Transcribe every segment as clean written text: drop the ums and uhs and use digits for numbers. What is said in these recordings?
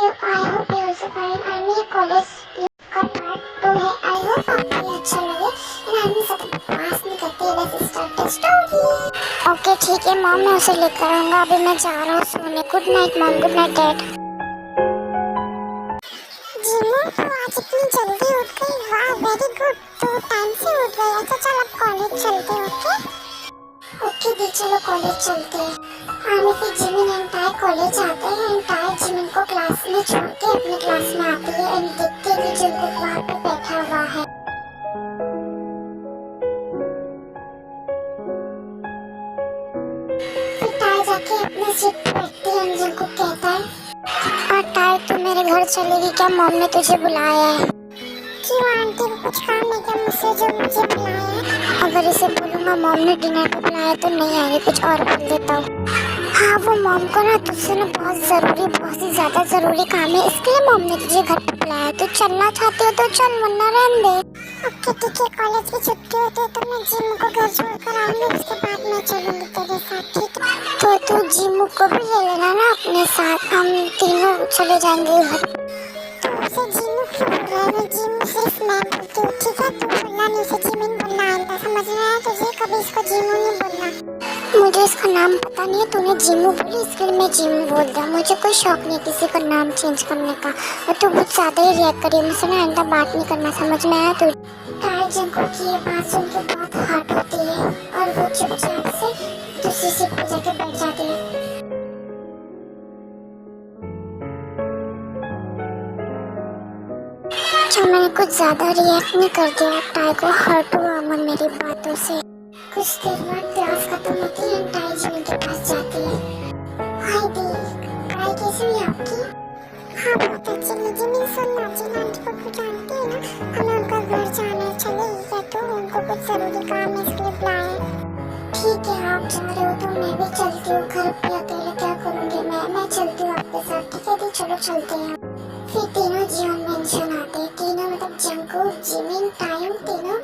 I hope you also fine and ये college का part 2 है। आई होप आपको ये अच्छा लगे एंड आई विल सब पास नहीं करते। Let's start the story. Okay ठीक है मॉम, मैं उसे लेकर आऊंगा। अभी मैं जा रहा हूँ सोने। Good night mom, good night dad. Jinnu तो आज इतनी जल्दी उठ गई, वाह वेरी गुड। तो टाइम से उठ गई है तो चल अब कॉलेज चलते हैं। ओके दी चलो कॉलेज चलते हैं। आने फिर जिमिन एंड टाई कॉलेज आते हैं एंड टाई जिमिन को क्लास में छोड़ के अपने क्लास में आती है एंड देखते हैं कि जंगकुक वहाँ पे बैठा हुआ है। फिर टाई जाके अपने सीट पर बैठती है एंड जंगकुक कहता है और टाई तू मेरे घर चलेगी क्या? मॉम ने तुझे बुलाया है। क्यों आंटी को कुछ काम है क्या मुझसे जो मुझे बुलाया है? अगर इसे बोलूँगा मॉम ने डिनर पे बुलाया तो नहीं आएगी, कुछ और बोल देता हूँ। हाँ वो मॉम को ना तुझसे ना बहुत ही ज्यादा जरूरी काम है, इसके लिए मॉम ने तुझे घर पे बुलाया। तो चलना चाहते हो तो चल वरना रहने दे। ओके ठीक है, कॉलेज की छुट्टी होती है तो मैं जिम को घर छोड़कर आऊंगी, उसके बाद मैं चलूंगी तेरे साथ, ठीक है? तो तू जिम को भी ले लेना ना अपने साथ, हम तीनों चले जाएंगे घर। तो उसे जिम क्यों बोल रहा है? मैं जिम सिर्फ मैं बोलती हूँ, ठीक है? तू बोलना नहीं, उसे जिमिन बोलना आएगा, समझ में आया तुझे? कभी इसको जिमू नहीं बोलना। मुझे इसका नाम पता नहीं है, तूने जिमू बोली इसके लिए मैं जिमू बोल दिया। मुझे कोई शौक नहीं किसी का नाम चेंज करने का, और तू बहुत ज्यादा ही रिएक्ट करी, मुझसे ना आइंदा बात नहीं करना, समझ में आया तुझे? टाई जंगकुक की ये बात सुन के बहुत हर्ट होती है और वो चुपचाप से दूसरी सीट पर जाके बैठ जाती है। जो मैंने कुछ ज्यादा रिएक्ट नहीं कर दिया, टाई को हर्ट हुआ मैं मेरी बातों से। कुछ देर बाद क्लास खत्म होती है, टाई जिमिन के पास जाती है। हाय दी, पढ़ाई कैसी हुई आपकी? हाँ बहुत अच्छी। जिमिन सुनना, जिन आंटी को कुछ जानती है ना, हमें उनका घर जाना चले या तो उनको कुछ जरूरी काम है इसलिए बुलाया है। ठीक है आप जा रहे हो तो मैं भी चलती हूँ, घर पे अकेले क्या करूँगी मैं चलती हूँ आपके साथ, ठीक है दी? चलो चलते हैं। फिर तीनों जियोन मेंशन आते हैं, तीनों मतलब जंगकुक जिमिन टाई तीनों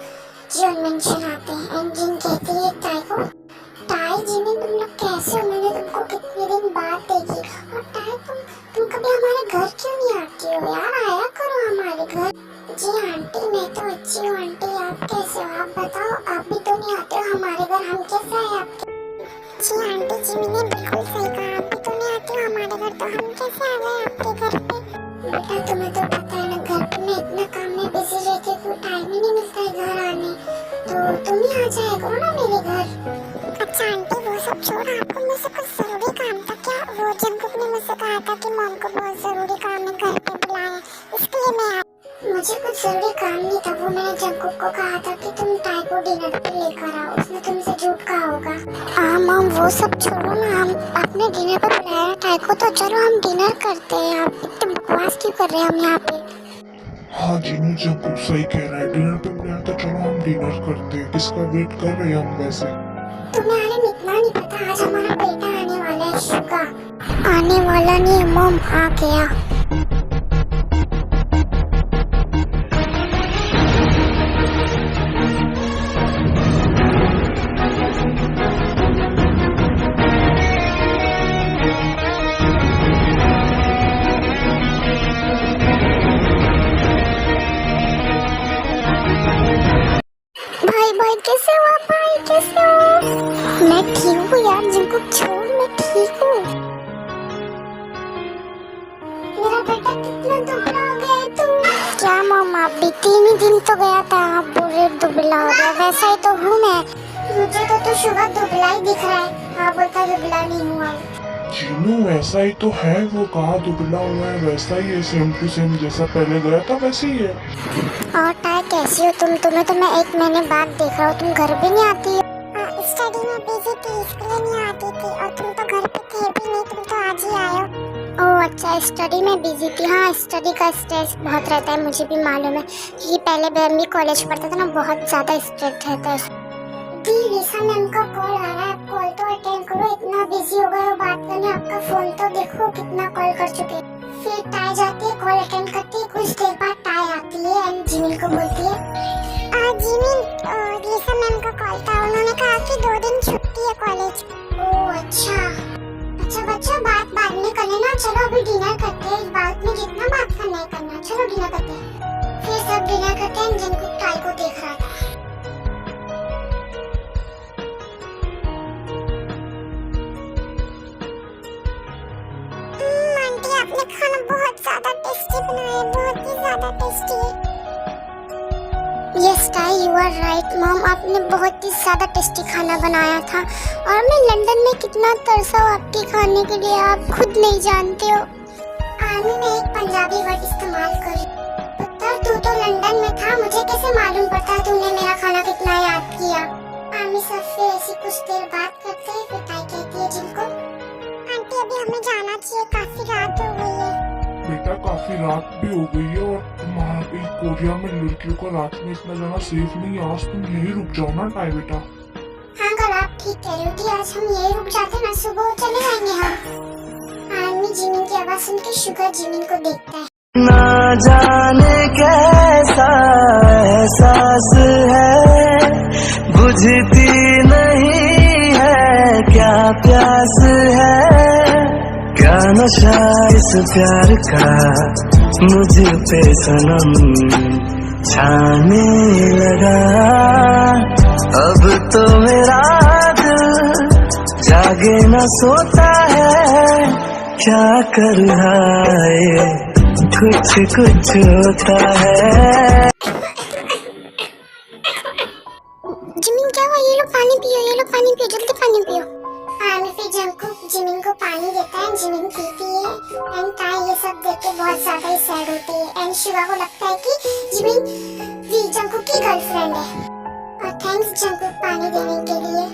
जियोन मेंशन आते हैं। एंड जिन कहती है टाई को, टाई जिमिन तुम लोग कैसे हो? मैंने तुमको कितने दिन बाद देखी। और टाई तुम कभी हमारे घर क्यों नहीं आती हो यार? आया करो हमारे घर। जी आंटी मैं तो अच्छी हूँ आंटी, आप कैसे हो? आप बताओ, आप भी तो नहीं आते हो हमारे घर, हम कैसे आए आपके? जी आंटी जिमिन ने बिल्कुल सही कहा, आप भी तो नहीं आती हो हमारे घर, तो हम कैसे आ गए आपके घर पे? बेटा तुम्हें तो पता है ना, घर पे मैं इतना काम में बिजी रहती हूँ, टाइम ही नहीं मिलता है घर आने, तो तुम ही आ जाया करो ना मेरे घर। अच्छा आंटी वो सब छोड़, आपको मुझसे कुछ जरूरी काम था क्या? वो जंगकुक ने मुझसे कहा था कि मॉम को बहुत जरूरी काम है, घर पे बुलाया, इसके लिए मैं आई। मुझे कुछ जरूरी काम नहीं था, वो मैंने जंगकुक को कहा था कि तुम टाई को डिनर पे लेकर आओ, उसने तुमसे झूठ कहा होगा। हाँ मॉम वो सब छोड़ो ना, हम आपने डिनर पे बुलाया टाई को तो चलो हम डिनर करते हैं। आप इतने बकवास क्यों कर रहे हैं हम यहाँ पे? हाँ जिनू जंगकुक सही कह रहा है, डिनर पे बुलाया तो चलो हम डिनर करते हैं, किसका वेट कर रहे हैं हम वैसे? तुम्हें आने इतना नहीं पता, आज हमारा बेटा आने वाला है, शुगा। आने वाला नहीं मॉम, आ गया। भाई कैसे हो आप? भाई कैसे हो? मैं ठीक हूँ यार, जंगकुक छोड़, मैं ठीक हूँ। मेरा बेटा कितना दुबला हो गया है तू? क्या मॉम आप भी 3 ही दिन तो गया था, आप बोल रहे दुबला हो गया, वैसा ही तो हूँ मैं। मुझे तो तू शुगर दुबला ही दिख रहा है, हाँ बोलता दुबला नहीं हुआ। जिनू ऐसा ही तो है, वो कहाँ दुबला हुआ है, वैसा ही है, सेम टू सेम जैसा पहले गया था वैसे ही है। और टाई कैसी हो तुम? तुम्हें तो मैं 1 महीने बाद देख रहा हूँ, तुम घर भी नहीं आती हो। स्टडी में बिजी थी इसलिए नहीं आती थी, और तुम तो घर पे थे भी नहीं, तुम तो आज ही आए हो। ओह अच्छा स्टडी में बिजी थी। हाँ स्टडी का स्ट्रेस बहुत रहता है, मुझे भी मालूम है, क्योंकि पहले मैं भी कॉलेज पढ़ता था ना, बहुत ज्यादा स्ट्रेस रहता है। दी रीसा मैम का कॉल आ रहा है, आप कॉल तो अटेंड करो, इतना बिजी हो गए हो बात करने, आपका फोन तो देखो कितना कॉल कर चुके। फिर टाई जाती है, कॉल अटेंड करती है, कुछ देर बाद टाई आती है एंड जिमिन को बोलती है जिमिन रीसा मैम का कॉल था, उन्होंने कहा कि 2 दिन छुट्टी है कॉलेज। ओह अच्छा अच्छा बच्चों, बात बाद में कर लेना। चलो अभी डिनर करते हैं। इस बात में जितना बात करना है करना। चलो डिनर करते हैं। फिर सब डिनर करते हैं। जंकुक टाई को देख रहा था। आंटी आपने खाना बहुत ज्यादा टेस्टी बनाया है, बहुत ही ज्यादा टेस्टी है। Yes tie, you are right mom, आपने बहुत ही ज्यादा टेस्टी खाना बनाया था। और मैं लंदन में कितना तरसा हूँ आपके खाने के लिए, आप खुद नहीं जानते हो। आमी, मैं एक पंजाबी वर्ड इस्तेमाल कर रही हूँ। पुत्र, तू तो लंदन में था, मुझे कैसे मालूम पड़ता तूने मेरा खाना कितना याद किया। आमी सबसे ऐसी कुछ देर बात करते हैं, फिर टाई कहती है जिनको, आंटी अभी हमें जाना चाहिए, काफी रात हो गई है। बेटा काफी रात भी हो गई है और तुम्हारे कोरिया में लड़कियों को रात में इतना जाना सेफ नहीं है। आज तुम यही रुक जाओ ना टाई बेटा। हाँ कल आप ठीक कह रहे हो कि आज हम यही रुक जाते ना, सुबह चले जाएंगे हम। आदमी जिमिन की आवाज सुन के शुगर जिमिन को देखता है। ना जाने कैसा एहसास है, बुझती नहीं है क्या प्यास है, क्या नशा इस प्यार का मुझ पे सनम छाने लगा। अब तो मेरा दिल जागे न सोता है, क्या कर रहा है, कुछ कुछ होता है। जिमिन क्या हुआ? ये लो पानी पियो, ये लो पानी पियो, जल्दी पानी पियो। आमी फिर जंकुक जिमिन को पानी देता है। जिमिन पीती है एंड टाई ये सब देख के बहुत ज्यादा ही सैड होती है। एंड शिवा को लगता है कि जिमिन भी जंकुक की गर्लफ्रेंड है। और थैंक्स जंकुक पानी देने के लिए।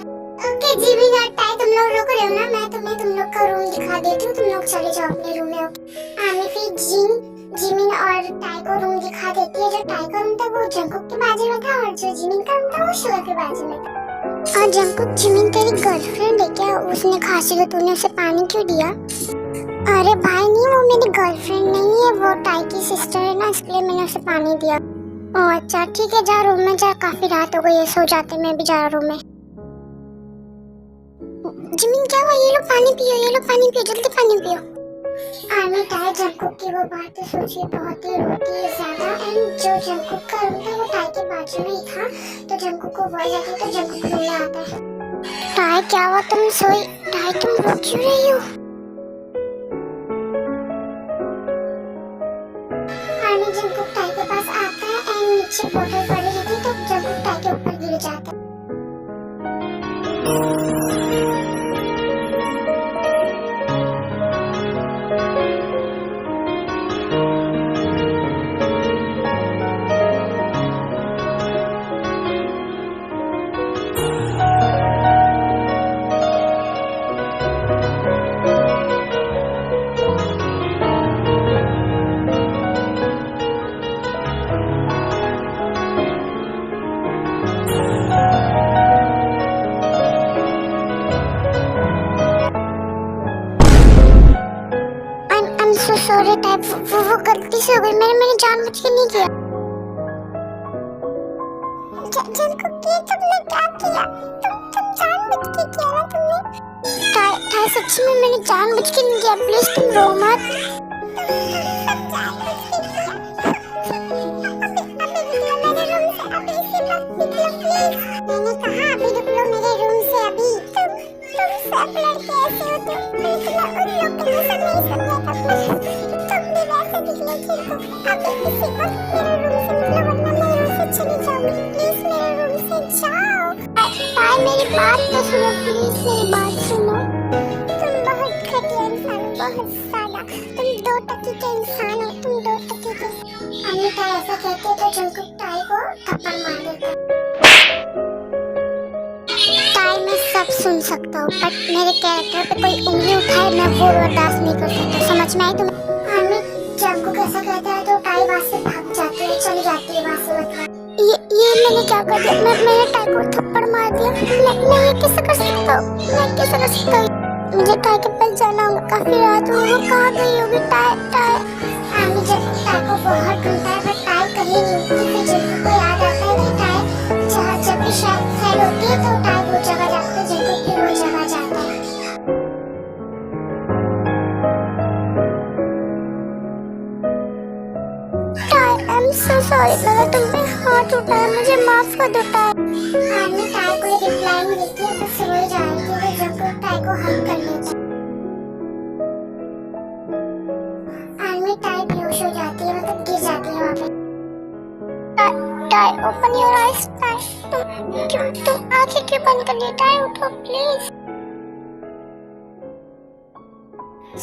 ओके जिमिन और टाई तुम लोग रुक रहे हो ना, मैं तुम्हें तुम लोग का रूम दिखा देती हूँ, तुम लोग चले जाओ अपने रूम में। आमी फिर जिमिन और टाई को रूम दिखा देती है। जो टाई का रूम था वो जंकुक के बाजू में था और जो जिमिन का रूम था वो शिवा के बाजू में था। और जंकुक, जिमिन तेरी गर्लफ्रेंड है क्या? उसने खांसी तो तूने उसे पानी क्यों दिया? अरे भाई नहीं, वो मेरी गर्लफ्रेंड नहीं है, वो टाई की सिस्टर है ना, इसलिए मैंने उसे पानी दिया। ओह अच्छा ठीक है, जा रूम में जा, काफी रात हो गई है, सो जाते, मैं भी जा रूम में। जिमिन क्या हुआ? ये लो पानी पियो, ये लो पानी पियो, जल्दी पानी पियो। आमी टाई जंकुक की वो बातें सोचिए बहुत ही रोती है ज्यादा। एंड जो जंकुक का रूम था वो टाई के बाजू में ही था, तो जंकुक को आवाज आती है तो जंकुक रूम में आता है। टाई क्या हुआ, तुम सोई? टाई तुम रो क्यों रही हो? आमी जंकुक टाई के पास आता है एंड नीचे बोतल पड़ी रहती है तो जंकुक टाई के ऊपर गिर जाता है। सो सॉरी टाइप, वो गलती से हो गई, मैंने जानबूझ के नहीं किया। जंकुक ये तुमने क्या किया? तुम जानबूझ के किया ना तुमने? टाई सच्ची में मैंने जानबूझ के नहीं किया, प्लीज तुम रो मत। मैंने कहा अभी निकलो मेरे रूम से, अभी तुम सब लड़के ऐसे हो, तुम उन लोग के जैसा नहीं समझा तुम भी वैसे दिखने की हो। अभी किसी वक्त मेरे रूम से निकलो वरना मैं रूम से चली जाऊंगी, प्लीज मेरे रूम से जाओ। टाई मेरी बात तो सुनो, प्लीज मेरी बात सुनो। तुम बहुत घटिया इंसान हो, बहुत ज्यादा, तुम 2 टकी के इंसान हो, तुम 2 टकी के। अम्मी टाई ऐसा कहते तो जंकुक टाई को थप्पड़ मार देता। टाई मैं सब सुन सकता हूँ बट मेरे कैरेक्टर पे कोई उंगली उठाए मैं वो बर्दाश्त नहीं कर सकता, समझ में आई तुम्हें? आमी जंकुक ऐसा कहता है तो टाई वहाँ से भाग जाती है, चली जाती है वहाँ से। मतलब ये मैंने क्या कर दिया? मैंने टाई को थप्पड़ मार दिया। मैं ये कैसे कर सकता हूँ? मैं कैसे कर सकता हूँ? मुझे टाई के पास जाना होगा, काफी रात हो गई, वो कहाँ गई होगी टाई? आमी जब टाई को बहुत ढूंढता है बट टाई कहीं नहीं होती। फिर जंकुक को याद आता है कि टाई जब भी शायद खैर होती है तो टाई वो जगह जाता है, जंकुक भी वो जगह जाता है। आई एम सो सॉरी, मैंने तुम पे हाथ उठाया, मुझे माफ कर दो टाई। आर्मी टाई को रिप्लाई नहीं देती है, बस रोई जा रही थी। वो जब टाई को हक कर लेता है, आर्मी टाई बेहोश हो जाती है, मतलब गिर जाती है वहाँ पे। Tie open your eyes. Tie तुम आंखें क्यों बंद कर ली? टाई उठो प्लीज।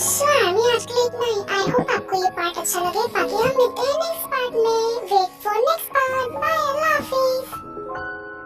सो आर्मी आज के लिए इतना ही। आई होप आपको ये पार्ट अच्छा लगे। बाकी हम मिलते हैं नेक्स्ट पार्ट में। Wait for next part. Bye, अल्लाह हाफिज।